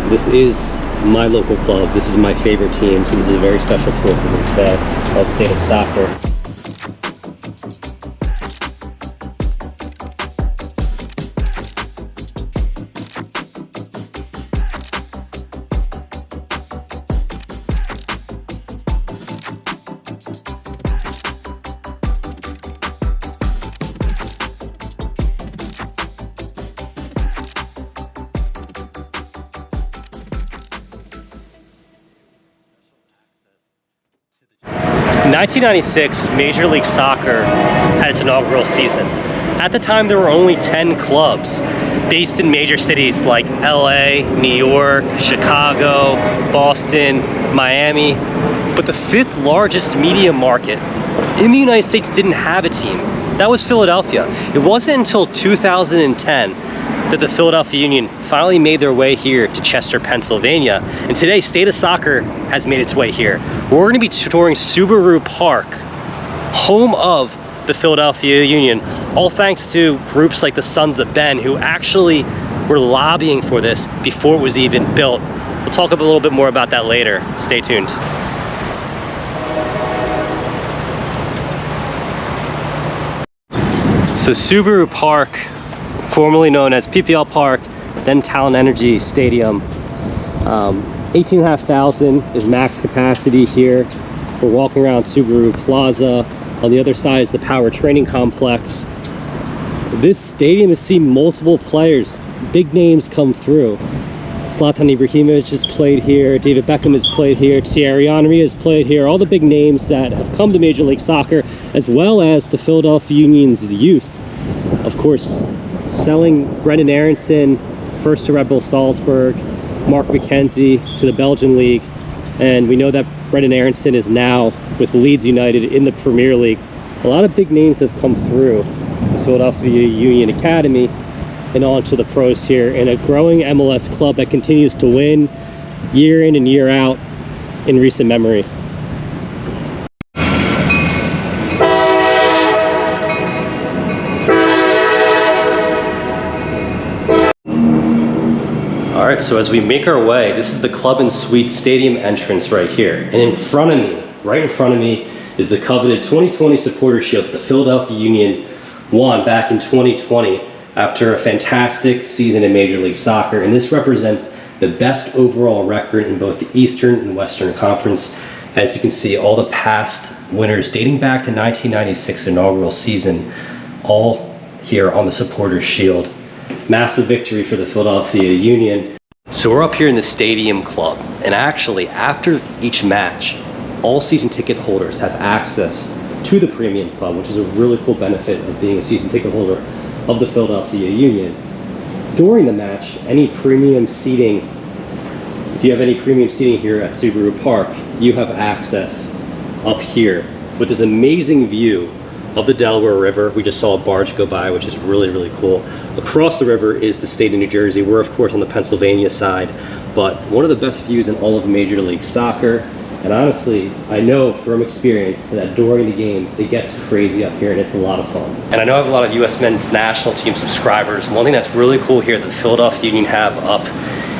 This is my local club. This is my favorite team, so this is a very special tour for me today. Let's stay at soccer. In 1996, Major League Soccer had its inaugural season. At the time, there were only 10 clubs based in major cities like LA, New York, Chicago, Boston, Miami. But the fifth largest media market in the United States didn't have a team. That was Philadelphia. It wasn't until 2010 that the Philadelphia Union finally made their way here to Chester, Pennsylvania. And today, State of Soccer has made its way here. We're gonna be touring Subaru Park, home of the Philadelphia Union, all thanks to groups like the Sons of Ben, who actually were lobbying for this before it was even built. We'll talk a little bit more about that later. Stay tuned. So Subaru Park, formerly known as PPL Park, then Talon Energy Stadium. 18,500 is max capacity here. We're walking around Subaru Plaza. On the other side is the Power Training Complex. This stadium has seen multiple players, big names come through. Zlatan Ibrahimovic has played here, David Beckham has played here, Thierry Henry has played here, all the big names that have come to Major League Soccer, as well as the Philadelphia Union's youth. Of course, selling Brendan Aronson first to Red Bull Salzburg, Mark McKenzie to the Belgian League, and we know that Brendan Aronson is now with Leeds United in the Premier League. A lot of big names have come through the Philadelphia Union Academy and on to the pros here, and a growing MLS club that continues to win year in and year out in recent memory. All right, so as we make our way, this is the Club and Suite Stadium entrance right here. And in front of me, right in front of me, is the coveted 2020 Supporter Shield that the Philadelphia Union won back in 2020 after a fantastic season in Major League Soccer. And this represents the best overall record in both the Eastern and Western Conference. As you can see, all the past winners dating back to 1996 inaugural season, all here on the Supporter Shield. Massive victory for the Philadelphia Union. So we're up here in the Stadium Club, and actually after each match, all season ticket holders have access to the Premium Club, which is a really cool benefit of being a season ticket holder of the Philadelphia Union. During the match, any premium seating, if you have any premium seating here at Subaru Park, you have access up here with this amazing view of the Delaware River. We just saw a barge go by, which is really, really cool. Across the river is the state of New Jersey. We're of course on the Pennsylvania side, but one of the best views in all of Major League Soccer. And honestly, I know from experience that during the games, it gets crazy up here and it's a lot of fun. And I know I have a lot of US men's national team subscribers. One thing that's really cool here that the Philadelphia Union have up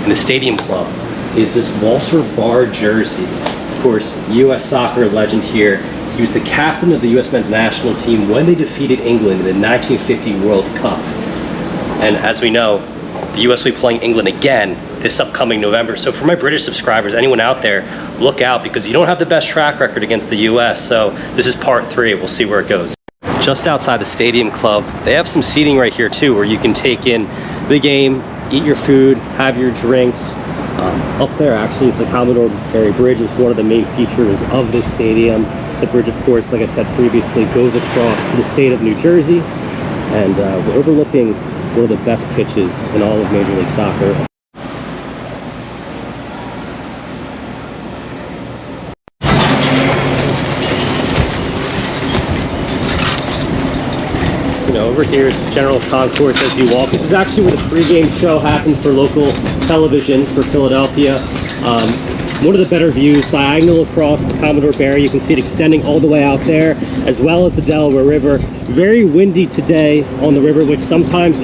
in the Stadium Club is this Walter Barr jersey. Of course, US soccer legend here. He was the captain of the US men's national team when they defeated England in the 1950 World Cup. And as we know, the US will be playing England again this upcoming November. So for my British subscribers, anyone out there, look out, because you don't have the best track record against the US. So this is part 3, we'll see where it goes. Just outside the Stadium Club, they have some seating right here too, where you can take in the game, eat your food, have your drinks. Up there actually is the Commodore Barry Bridge, is one of the main features of this stadium. The bridge, of course, like I said previously, goes across to the state of New Jersey, and we're overlooking one of the best pitches in all of Major League Soccer. Over here is the general concourse as you walk. This is actually where the pregame show happens for local television for Philadelphia. One of the better views, diagonal across the Commodore Barry. You can see it extending all the way out there, as well as the Delaware River. Very windy today on the river, which sometimes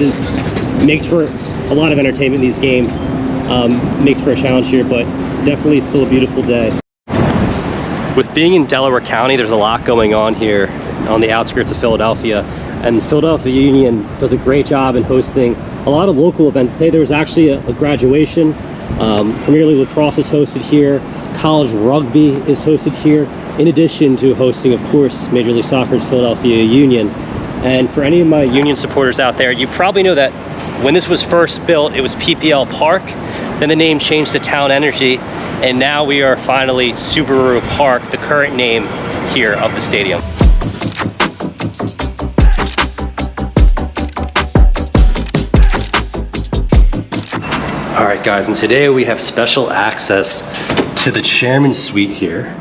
makes for a lot of entertainment in these games. makes for a challenge here, but definitely still a beautiful day. With being in Delaware County, there's a lot going on here on the outskirts of Philadelphia, and Philadelphia Union does a great job in hosting a lot of local events. Today there was actually a graduation. Premier League lacrosse is hosted here. College rugby is hosted here, in addition to hosting, of course, Major League Soccer's Philadelphia Union. And for any of my Union supporters out there, you probably know that when this was first built, it was PPL Park. Then the name changed to Town Energy, and now we are finally Subaru Park, the current name here of the stadium. All right, guys, and today we have special access to the chairman's suite here.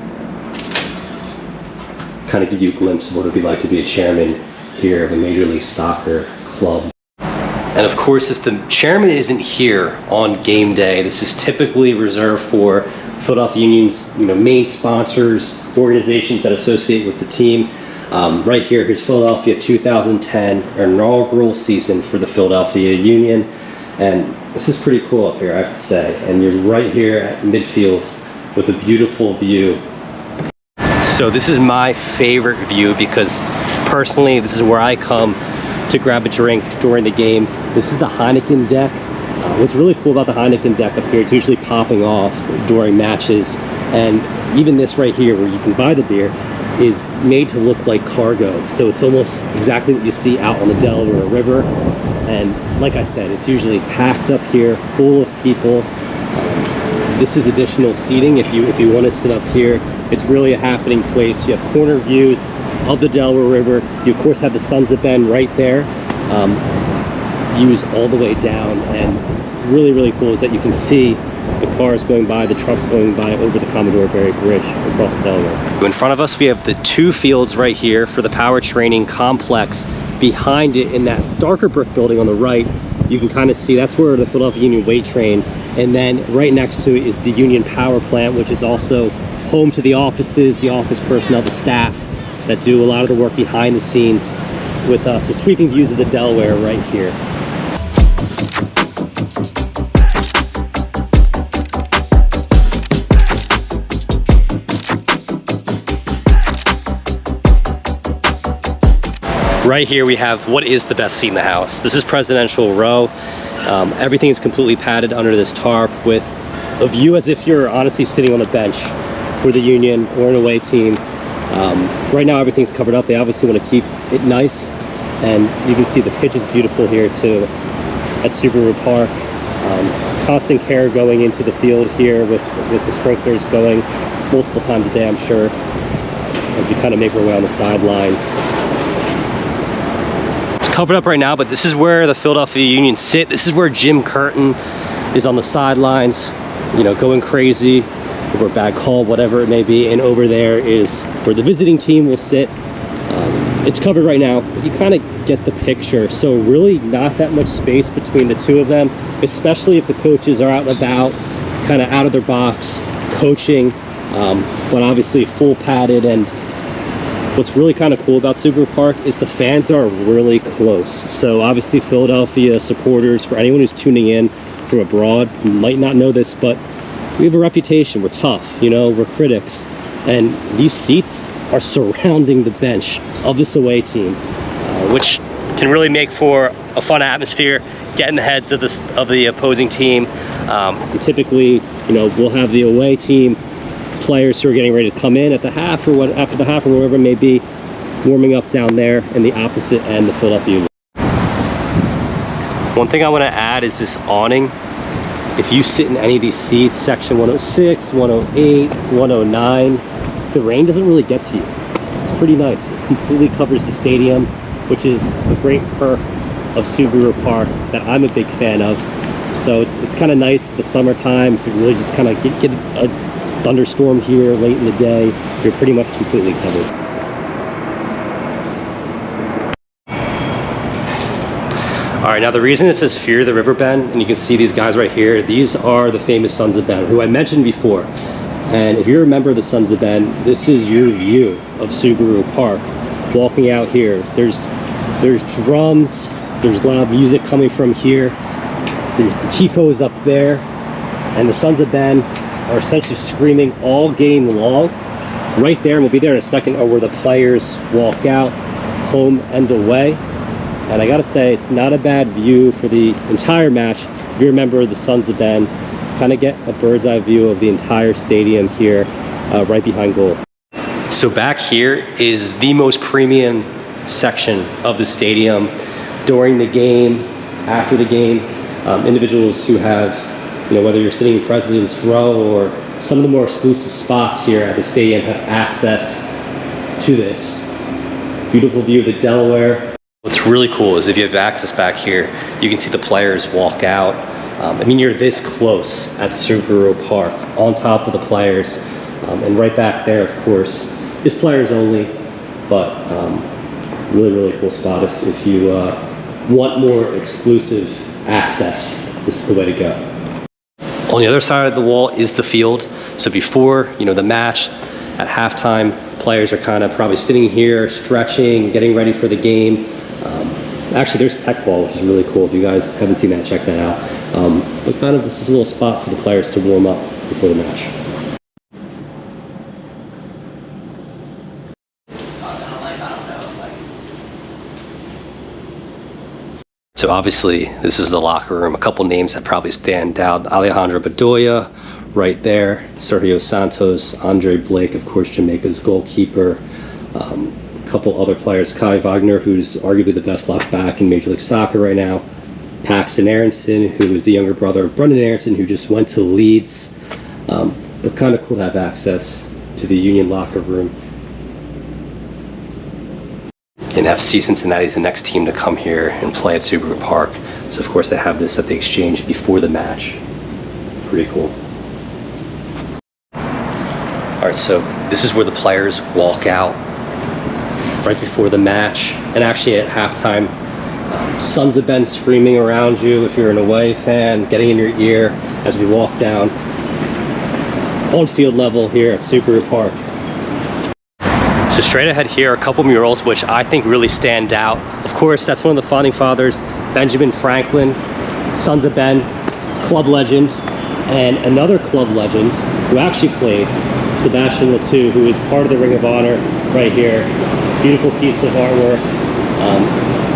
Kind of give you a glimpse of what it would be like to be a chairman here of a Major League Soccer club. And of course, if the chairman isn't here on game day, this is typically reserved for Philadelphia Union's main sponsors, organizations that associate with the team. Right here, here's Philadelphia 2010 inaugural season for the Philadelphia Union. And this is pretty cool up here, I have to say. And you're right here at midfield with a beautiful view. So this is my favorite view because personally, this is where I come to grab a drink during the game. This is the Heineken deck. What's really cool about the Heineken deck up here, it's usually popping off during matches. And even this right here, where you can buy the beer, is made to look like cargo. So it's almost exactly what you see out on the Delaware River. And like I said, it's usually packed up here, full of people. This is additional seating if you want to sit up here. It's really a happening place. You have corner views of the Delaware River. You of course have the Sons of Ben right there. Views all the way down, and really cool is that you can see the cars going by, the trucks going by over the Commodore Barry Bridge across the Delaware. In front of us we have the two fields right here for the power training complex. Behind it, in that darker brick building on the right, you can kind of see that's where the Philadelphia Union weight train, and then right next to it is the Union Power Plant, which is also home to the offices, the office personnel, the staff that do a lot of the work behind the scenes with some sweeping views of the Delaware right here. Right here we have what is the best seat in the house. This is Presidential Row. Everything is completely padded under this tarp with a view as if you're honestly sitting on the bench for the Union or an away team. Right now everything's covered up. They obviously want to keep it nice, and you can see the pitch is beautiful here too at Subaru Park. Constant care going into the field here with the sprinklers going multiple times a day, I'm sure, as we kind of make our way on the sidelines. Covered up right now, but this is where the Philadelphia Union sit. This is where Jim Curtin is on the sidelines, going crazy over a bad call, whatever it may be. And over there is where the visiting team will sit. It's covered right now, but you kind of get the picture. So really not that much space between the two of them, especially if the coaches are out and about, kind of out of their box, coaching, but obviously full padded. And what's really kind of cool about Subaru Park is the fans are really close. So obviously Philadelphia supporters, for anyone who's tuning in from abroad, might not know this, but we have a reputation. We're tough, we're critics. And these seats are surrounding the bench of this away team, which can really make for a fun atmosphere, get in the heads of the opposing team. And typically, we'll have the away team players who are getting ready to come in at the half or after the half or whatever it may be, warming up down there in the opposite end of Philadelphia Union. One thing I want to add is this awning. If you sit in any of these seats, section 106, 108, 109, the rain doesn't really get to you. It's pretty nice. It completely covers the stadium, which is a great perk of Subaru Park that I'm a big fan of. So it's kind of nice the summertime, if you really just kind of get a thunderstorm here late in the day, you're pretty much completely covered. All right, now the reason it says Fear the River Ben, and you can see these guys right here, these are the famous Sons of Ben, who I mentioned before. And if you're a member of the Sons of Ben, this is your view of Subaru Park. Walking out here, there's drums, there's loud music coming from here, there's the tifos up there, and the Sons of Ben are essentially screaming all game long. Right there, and we'll be there in a second, are where the players walk out, home and away. And I gotta say, it's not a bad view for the entire match. If you remember the Sons of Ben, kind of get a bird's eye view of the entire stadium here, right behind goal. So back here is the most premium section of the stadium. During the game, after the game, individuals who have, whether you're sitting in President's Row or some of the more exclusive spots here at the stadium, have access to this. Beautiful view of the Delaware. What's really cool is if you have access back here, you can see the players walk out. I mean, you're this close at Subaru Park, on top of the players. And right back there, of course, is players only, but really, really cool spot. If you want more exclusive access, this is the way to go. On the other side of the wall is the field. So before, the match, at halftime, players are kind of probably sitting here, stretching, getting ready for the game. Actually, there's tech ball, which is really cool. If you guys haven't seen that, check that out. But kind of just a little spot for the players to warm up before the match. So obviously, this is the locker room. A couple names that probably stand out. Alejandro Bedoya, right there. Sergio Santos, Andre Blake, of course, Jamaica's goalkeeper. A couple other players. Kai Wagner, who's arguably the best left back in Major League Soccer right now. Paxton Aronson, who is the younger brother of Brendan Aronson, who just went to Leeds. But kind of cool to have access to the Union locker room. And FC Cincinnati is the next team to come here and play at Subaru Park. So of course they have this at the exchange before the match. Pretty cool. All right, so this is where the players walk out right before the match. And actually at halftime, Sons of Ben screaming around you if you're an away fan, getting in your ear as we walk down on field level here at Subaru Park. So straight ahead here, a couple murals which I think really stand out. Of course, that's one of the founding fathers, Benjamin Franklin, Sons of Ben, club legend, and another club legend who actually played, Sebastian Latou, who is part of the Ring of Honor right here. Beautiful piece of artwork.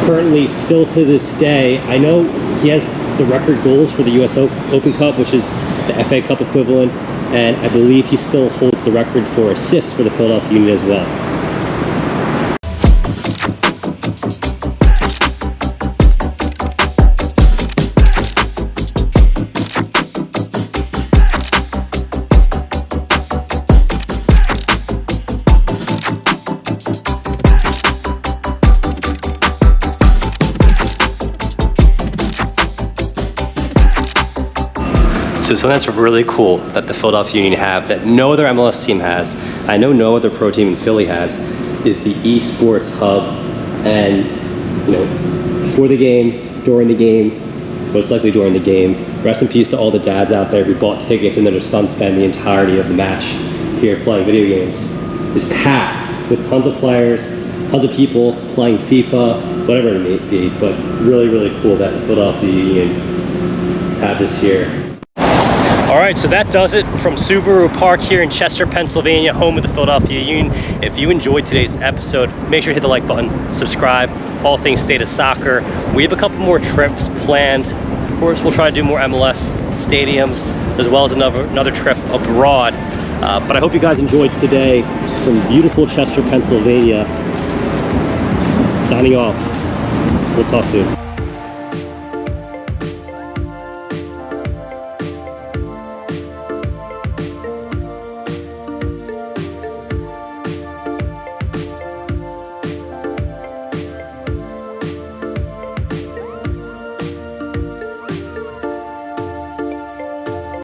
Currently, still to this day, I know he has the record goals for the US Open Cup, which is the FA Cup equivalent, and I believe he still holds the record for assists for the Philadelphia Union as well. So something that's really cool that the Philadelphia Union have that no other MLS team has, I know no other pro team in Philly has, is the esports hub. And before the game, during the game, most likely during the game, rest in peace to all the dads out there who bought tickets and let their sons spend the entirety of the match here playing video games. It's packed with tons of players, tons of people playing FIFA, whatever it may be, but really, really cool that the Philadelphia Union have this here. All right, so that does it from Subaru Park here in Chester, Pennsylvania, home of the Philadelphia Union. If you enjoyed today's episode, make sure to hit the like button, subscribe, all things state of soccer. We have a couple more trips planned. Of course, we'll try to do more MLS stadiums, as well as another trip abroad. But I hope you guys enjoyed today from beautiful Chester, Pennsylvania. Signing off. We'll talk soon.